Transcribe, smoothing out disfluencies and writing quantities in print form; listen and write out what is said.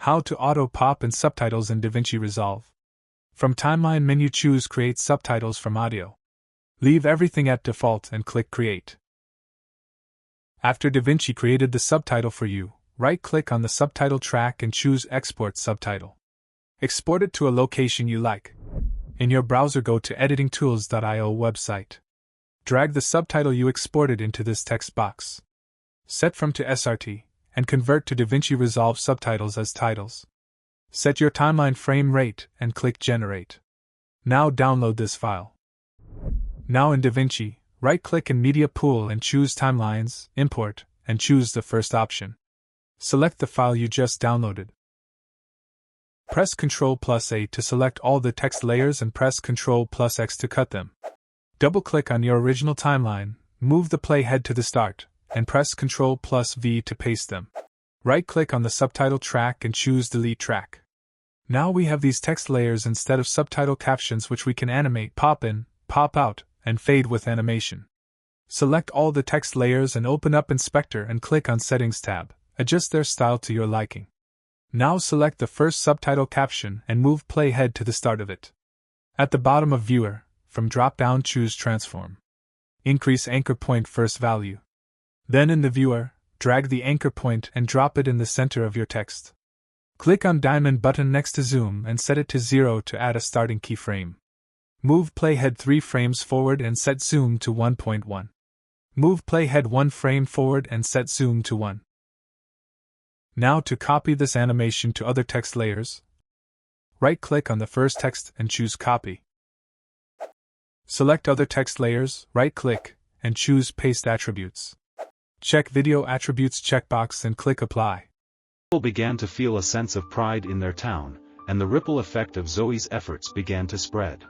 How to auto-pop in subtitles in DaVinci Resolve. From Timeline menu choose Create Subtitles from Audio. Leave everything at default and click Create. After DaVinci created the subtitle for you, right-click on the subtitle track and choose Export Subtitle. Export it to a location you like. In your browser go to editingtools.io website. Drag the subtitle you exported into this text box. Set from to SRT, and convert to DaVinci Resolve subtitles as titles. Set your timeline frame rate and click Generate. Now download this file. Now in DaVinci, right-click in Media Pool and choose Timelines, Import, and choose the first option. Select the file you just downloaded. Press Ctrl+A to select all the text layers and press Ctrl+X to cut them. Double-click on your original timeline, move the playhead to the start, and press Ctrl+V to paste them. Right-click on the subtitle track and choose Delete Track. Now we have these text layers instead of subtitle captions which we can animate, pop in, pop out, and fade with animation. Select all the text layers and open up Inspector and click on Settings tab. Adjust their style to your liking. Now select the first subtitle caption and move playhead to the start of it. At the bottom of Viewer, from drop-down choose Transform. Increase anchor point first value. Then in the viewer, drag the anchor point and drop it in the center of your text. Click on diamond button next to zoom and set it to 0 to add a starting keyframe. Move playhead 3 frames forward and set zoom to 1.1. Move playhead 1 frame forward and set zoom to 1. Now to copy this animation to other text layers, right-click on the first text and choose Copy. Select other text layers, right-click, and choose Paste Attributes. Check Video Attributes checkbox and click Apply. People began to feel a sense of pride in their town, and the ripple effect of Zoe's efforts began to spread.